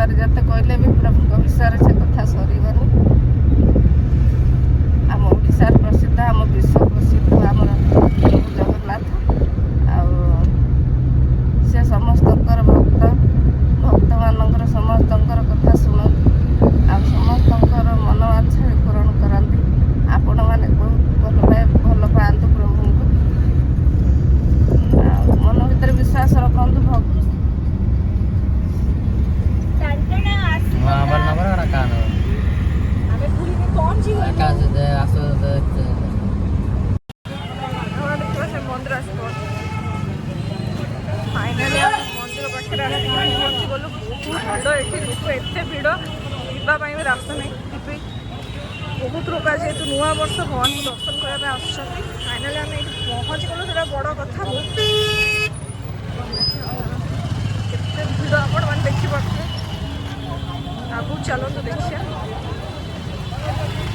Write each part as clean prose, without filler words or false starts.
विषय जिते कहले भी प्रभु विषय से कथा सरबनी आम ओडार प्रसिद्ध आम विश्व प्रसिद्ध आम प्रभु जगन्नाथ से समस्त भक्त भक्त मान समस्त कथा शुणु आ समस्त मनोवांछा पूरण करती आपण मैंने बहुत भल पातु प्रभु को मन भर विश्वास रखु भक्त फाइनाली मंदिर पाखे पहुँची गलु बहुत भीड़ ये लोक एत भीड़ जावाई भी रास्ता नहीं बहुत लोग आज जेहतु नुआ वर्ष भगवान को दर्शन करने फाइनाली आम ये पहुँची गलु से बड़ कथा केते भीड़ आपण मैंने देखिपे आगू चलते देखिए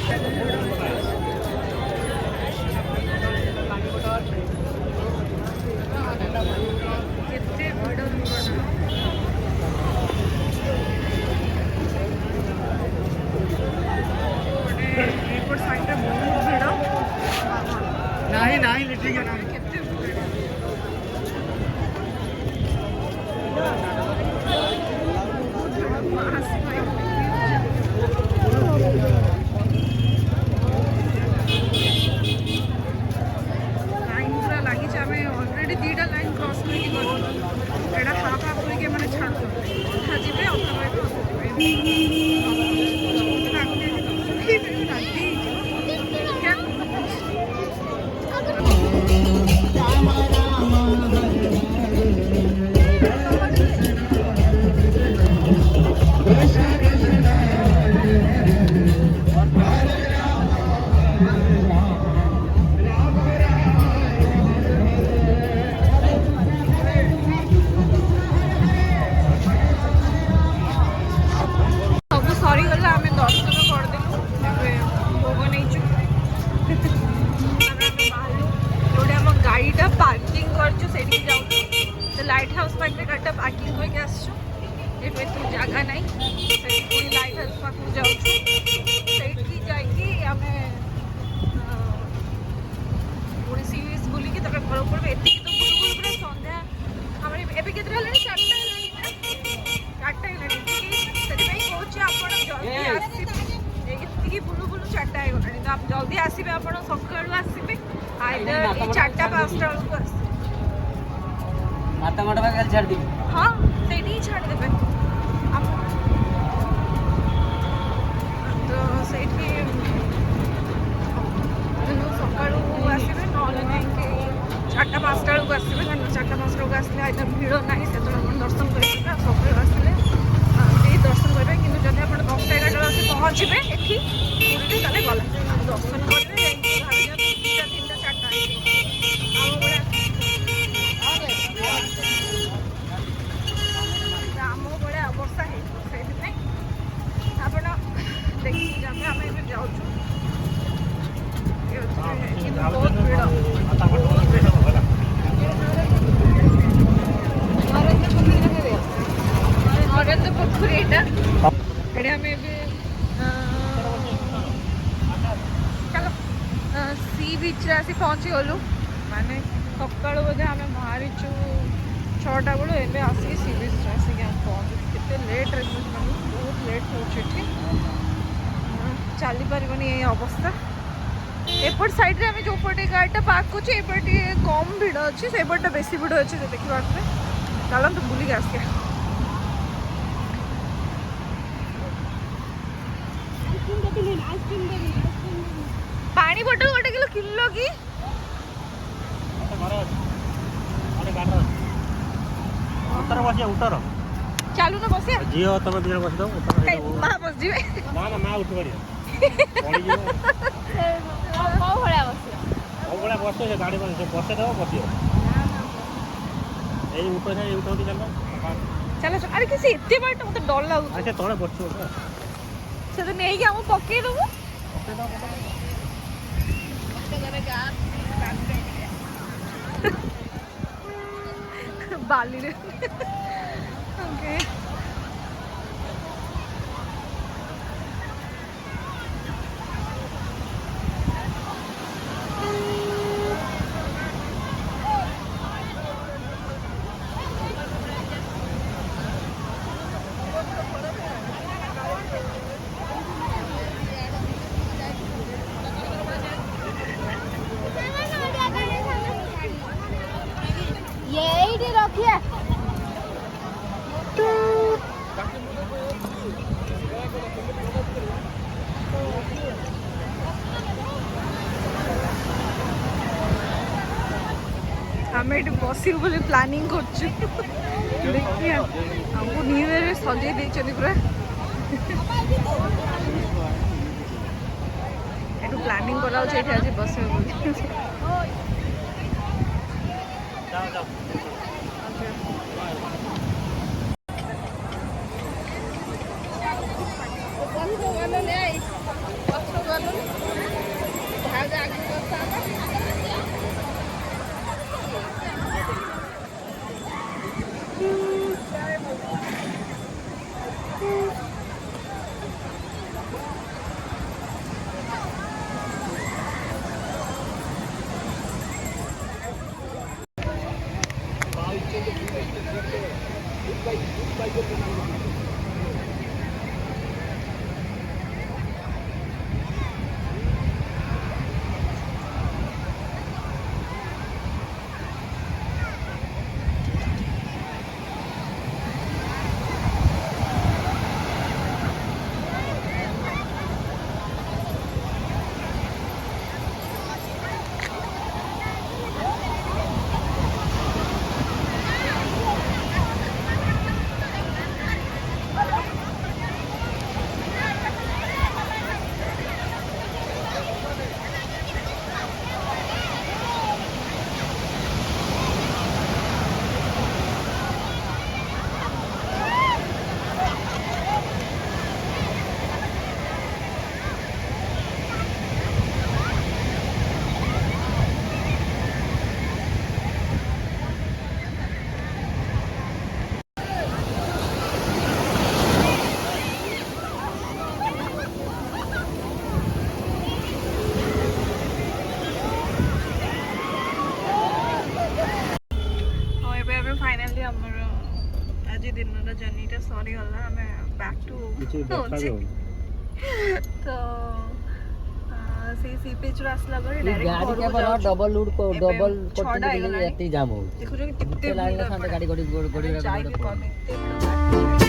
केते भीड़ एयरपोर्ट साइड में बहुत भीड़ नहीं लिटिंग केते लाइन पूरा लगी अलरेडी दीटा लाइन क्रॉस करके गलु एटा हाफ हाफ करके मैंने छाड़ू अधा जीवे लाइट हाउस पाखे गाड़ी पार्किंग करके आसु जगह ना लाइट हाउस पाक जाऊँ जामें पुणी सी बीच बुलिकी घर पड़े एति तो बुलबुल पूरा संध्या आम एवं के चार्टा जल्दी बुलू चार्टा होगा तो आप जल्दी आसबे आप सकालू आसबे आइदर 4टा 5टा बेलू आस छाड़ दी हाँ से छाड़ देवे तो से सका आसबे ना 4टा 5टा बेलू आसबे 4टा 5टा बेलू आसले आइदर भीड़ ना से दर्शन करेंगे सकाल आसले दर्शन करेंगे कि जब आप 10टा 11टा बेलू पहुँचे ये पूरी गला दर्शन करेंगे 2टा 3टा 4टा आम भाया अवस्था है आप देखिए जब आम जाऊँ बहुत भीड़ नरेंद्र पोखरी ये आम चलो सी बीच आसी पहुँची गलु माने सकाल बोधे आम बाहरी 6टा बेलू एवं आसिक सी बीच आसिक पहुँचु के लेट बहुत लेट हो चली पारन ये अवस्था एपट साइड रे जो पटे गाड़ीटा पार्क करटे कम भीड़ अच्छी से पटे बेसी भीड़ अच्छी देखा चलते बुलिक आस पानी बोतल 1 किलो किलो की उतर बसिया उतर चालू ना बसिया जियो तमे बिना बस दो उतर मां बस जीवे ना मां उठ करियो पड़ी जियो को भळा बसिया ओ भळा बसो से गाड़ी में से बसे दो बसियो ए उठो से उठो दी चलो चलो अरे किसी इतने बार तो मतलब डर लागु अच्छा तोड़े बसो से तो नहीं कि हम पक्के दबो बाली रे ओके ଆମେ ଏଠି ବସିବୁ ବୋଲି ପ୍ଲାନିଂ କରୁଛୁ ଦେଖିଆ ଆମକୁ ନ୍ୟୁ ଇୟରରେ ସଜେଇ ଦେଇଛନ୍ତି ପୁରା ଏଠୁ ପ୍ଲାନିଂ କରାହେଉଛି ଏଠି ଆଜି ବସିବୁ ବୋଲି ଯାଅ ଯାଅ फाइनाली हमर आज दिन जर्नीटा सरीगला आम बैक टू କିଛି ବର୍ଷା ବି ହଉନି तो से सी पेज रो आसला पर डायरेक्ट गाड़ी के पर डबल लूड को डबल कोटिंग एती जाम हो देखो जो कितने लाइन साथे गाड़ी गोड़ी जाई भी पाने